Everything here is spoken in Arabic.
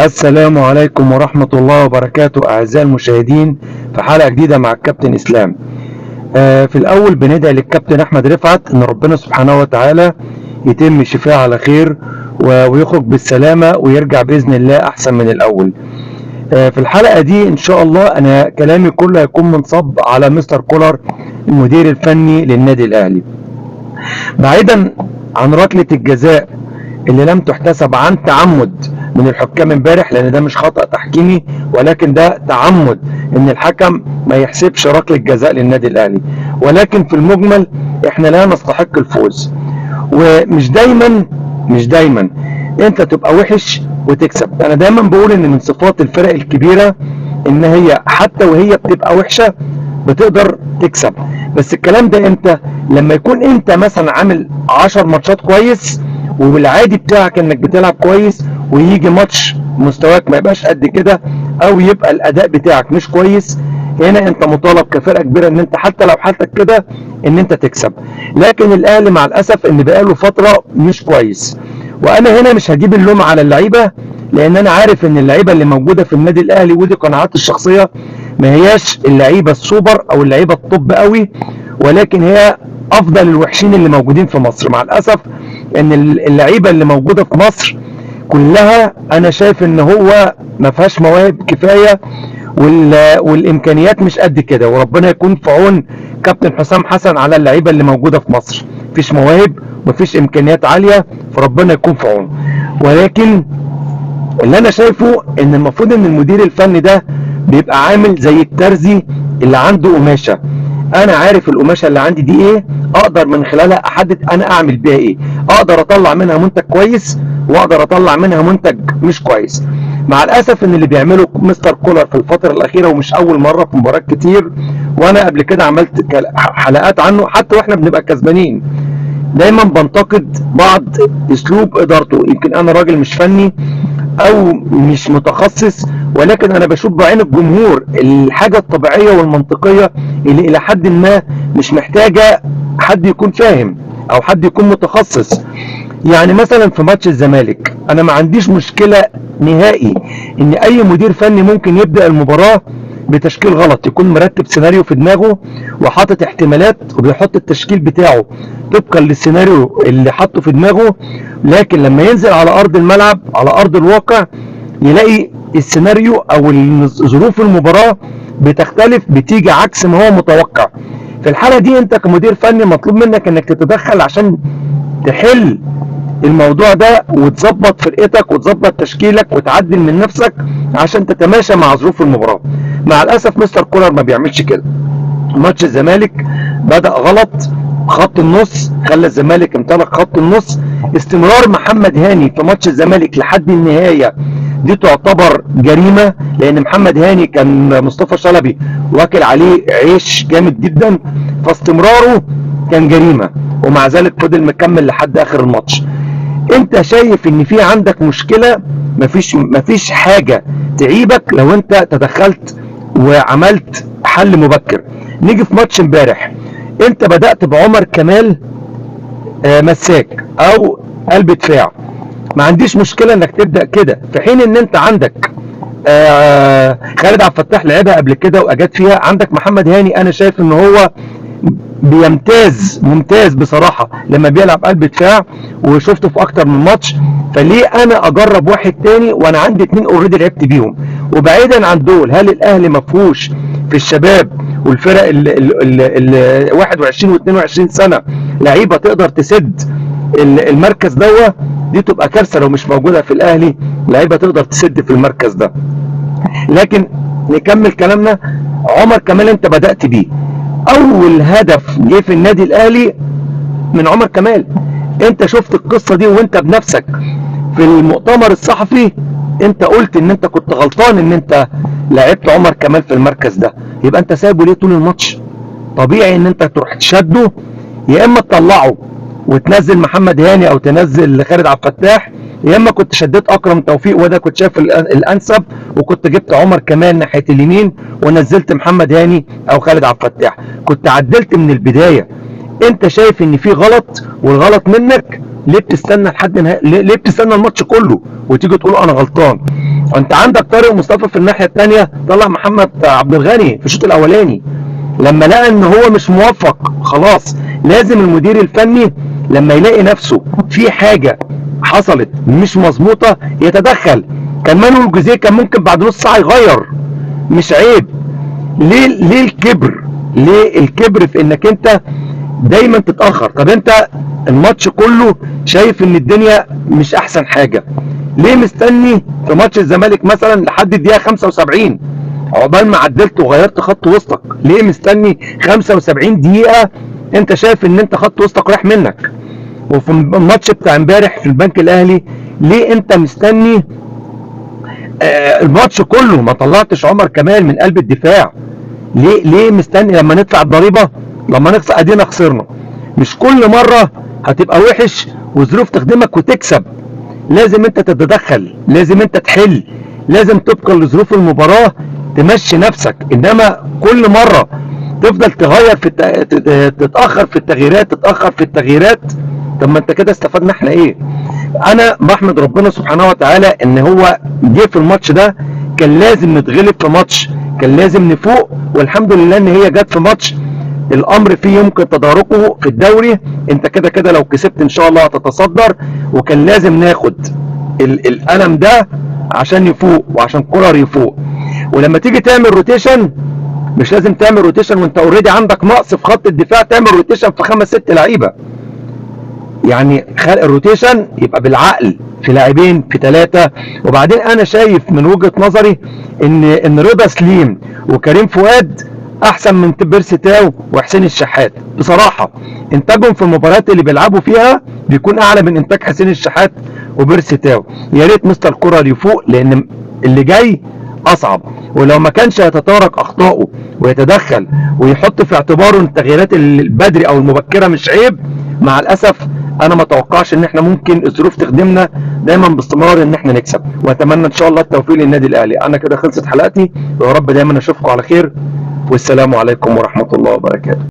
السلام عليكم ورحمة الله وبركاته أعزائي المشاهدين في حلقة جديدة مع الكابتن إسلام. في الأول بندعي للكابتن أحمد رفعت إن ربنا سبحانه وتعالى يتم شفاءه على خير ويخرج بالسلامة ويرجع بإذن الله أحسن من الأول. في الحلقة دي إن شاء الله أنا كلامي كله هيكون منصب على مستر كولر المدير الفني للنادي الأهلي. بعيدا عن ركلة الجزاء اللي لم تحتسب عن تعمد من الحكام امبارح، لان ده مش خطأ تحكيمي ولكن ده تعمد ان الحكم ما يحسبش ركلة جزاء للنادي الاهلي، ولكن في المجمل احنا لا نستحق الفوز. ومش دايما انت تبقى وحش وتكسب. انا دايما بقول ان من صفات الفرق الكبيرة ان هي حتى وهي بتبقى وحشة بتقدر تكسب. بس الكلام ده امتى؟ لما يكون انت مثلا عامل 10 ماتشات كويس والعادي بتاعك انك بتلعب كويس، ويجي ماتش مستواك ما يبقاش قد كده او يبقى الاداء بتاعك مش كويس، هنا انت مطالب كفرقه كبيره ان انت حتى لو حالتك كده ان انت تكسب. لكن الاهلي مع الاسف ان بقاله فتره مش كويس، وانا هنا مش هجيب اللوم على اللعيبه، لان انا عارف ان اللعيبه اللي موجوده في النادي الاهلي ودي قناعاتي الشخصيه ما هياش اللعيبه السوبر او اللعيبه الطب قوي، ولكن هي افضل الوحشين اللي موجودين في مصر. مع الاسف ان اللعيبه اللي موجوده في مصر كلها انا شايف ان هو ما فيهاش مواهب كفايه والامكانيات مش قد كده، وربنا يكون في عون كابتن حسام حسن على اللعيبه اللي موجوده في مصر. مفيش مواهب ومفيش امكانيات عاليه، فربنا يكون في عون. ولكن اللي انا شايفه ان المفروض ان المدير الفني ده بيبقى عامل زي الترزي اللي عنده قماشه. انا عارف القماشه اللي عندي دي ايه، اقدر من خلالها احدد انا اعمل بيها ايه، اقدر اطلع منها منتج كويس واقدر اطلع منها منتج مش كويس. مع الاسف ان اللي بيعمله مستر كولر في الفتره الاخيره، ومش اول مره، في مباريات كتير وانا قبل كده عملت حلقات عنه حتى واحنا بنبقى كسبانين، دايما بنتقد بعض اسلوب ادارته. يمكن انا راجل مش فني او مش متخصص، ولكن انا بشوف بعين الجمهور الحاجة الطبيعية والمنطقية اللي الى حد ما مش محتاجة حد يكون فاهم او حد يكون متخصص. يعني مثلا في ماتش الزمالك انا ما عنديش مشكلة نهائي ان اي مدير فني ممكن يبدأ المباراة بتشكيل غلط، يكون مرتب سيناريو في دماغه وحاطط احتمالات وبيحط التشكيل بتاعه طبقا للسيناريو اللي حطه في دماغه، لكن لما ينزل على ارض الملعب على ارض الواقع يلاقي السيناريو او ظروف المباراة بتختلف، بتيجي عكس ما هو متوقع. في الحالة دي انت كمدير فني مطلوب منك انك تتدخل عشان تحل الموضوع ده وتظبط فرقتك وتظبط تشكيلك وتعدل من نفسك عشان تتماشى مع ظروف المباراة. مع الاسف مستر كولر ما بيعملش كده. ماتش الزمالك بدأ غلط، خط النص خلى الزمالك امتلك خط النص. استمرار محمد هاني في ماتش الزمالك لحد النهاية دي تعتبر جريمة، لان محمد هاني كان مصطفى شلبي واكل عليه عيش جامد جدا، فاستمراره كان جريمة، ومع ذلك فضل مكمل لحد اخر الماتش. انت شايف ان في عندك مشكلة، مفيش حاجة تعيبك لو انت تدخلت وعملت حل مبكر. نيجي في ماتش امبارح، انت بدأت بعمر كمال مساك او قلب دفاع، ما عنديش مشكلة انك تبدأ كده، في حين ان انت عندك خالد عبد الفتاح لعبها قبل كده واجاد فيها، عندك محمد هاني انا شايف ان هو ممتاز بصراحة لما بيلعب قلب دفاع وشفته في اكتر من ماتش، فليه انا اجرب واحد تاني وانا عندي اتنين اوريدي لعبت بيهم؟ وبعيدا عن دول، هل الاهلي مفهوش في الشباب والفرق ال 21 و 22 سنة لعيبة تقدر تسد المركز دوت؟ دي تبقى كارثة لو مش موجودة في الاهلي لعيبة تقدر تسد في المركز ده. لكن نكمل كلامنا. عمر كمال انت بدأت بيه، اول هدف جه في النادي الاهلي من عمر كمال. انت شفت القصة دي وانت بنفسك في المؤتمر الصحفي انت قلت ان انت كنت غلطان ان انت لعبت عمر كمال في المركز ده، يبقى انت سايبه ليه طول الماتش؟ طبيعي ان انت تروح تشده، يا اما تطلعه وتنزل محمد هاني او تنزل خالد عبد الفتاح، يا اما كنت شديت اكرم توفيق وده كنت شايف الانسب، وكنت جبت عمر كمال ناحيه اليمين ونزلت محمد هاني او خالد عبد الفتاح، كنت عدلت من البدايه. انت شايف ان في غلط والغلط منك، ليه بتستنى لحد ليه بتستنى الماتش كله وتيجي تقول انا غلطان؟ انت عندك طارق مصطفى في الناحيه الثانيه، طلع محمد عبد الغني في الشوط الاولاني لما لقى ان هو مش موفق. خلاص لازم المدير الفني لما يلاقي نفسه في حاجه حصلت مش مظبوطه يتدخل. كان مانويل جوزيه كان ممكن بعد نص ساعه يغير، مش عيب. ليه الكبر؟ ليه الكبر في انك انت دايما تتاخر؟ طب انت الماتش كله شايف ان الدنيا مش احسن حاجه، ليه مستني في ماتش الزمالك مثلا لحد الدقيقه 75 عقبال ما عدلت وغيرت خط وسطك؟ ليه مستني 75 دقيقه انت شايف ان انت خط وسطك رايح منك؟ وفي الماتش بتاع امبارح في البنك الاهلي ليه انت مستني الماتش كله ما طلعتش عمر كمال من قلب الدفاع؟ ليه مستني لما ندفع الضريبه؟ لما نخسر ادينا خسرنا. مش كل مره هتبقى وحش وظروف تخدمك وتكسب. لازم انت تتدخل، لازم انت تحل، لازم طبقا لظروف المباراه تمشي نفسك. انما كل مره تفضل تغير في تتاخر في التغييرات. طب ما انت كده استفدنا احنا ايه؟ انا بحمد ربنا سبحانه وتعالى ان هو جه في الماتش ده. كان لازم نتغلب في ماتش، كان لازم نفوق، والحمد لله ان هي جت في ماتش الامر فيه يمكن تداركه في الدوري. انت كده كده لو كسبت ان شاء الله هتتصدر، وكان لازم ناخد القلم ده عشان يفوق وعشان كولر يفوق. ولما تيجي تعمل روتيشن مش لازم تعمل روتيشن وانت اوريدي عندك نقص في خط الدفاع، تعمل روتيشن في 5-6 لعيبه. يعني خلق الروتيشن يبقى بالعقل في لاعبين في 3. وبعدين انا شايف من وجهة نظري ان رضا سليم وكريم فؤاد احسن من بيرسي تاو وحسين الشحات. بصراحة انتاجهم في المباريات اللي بيلعبوا فيها بيكون اعلى من انتاج حسين الشحات وبيرسي تاو. يا ريت مستر كولر يفوق لان اللي جاي اصعب، ولو ما كانش يتدارك اخطائه ويتدخل ويحط في اعتباره التغييرات البدري او المبكرة مش عيب، مع الاسف انا ما اتوقعش ان احنا ممكن الظروف تخدمنا دايما باستمرار ان احنا نكسب. واتمنى ان شاء الله التوفيق للنادي الاهلي. انا كده خلصت حلقتي، ويا رب دايما اشوفكم على خير، والسلام عليكم ورحمة الله وبركاته.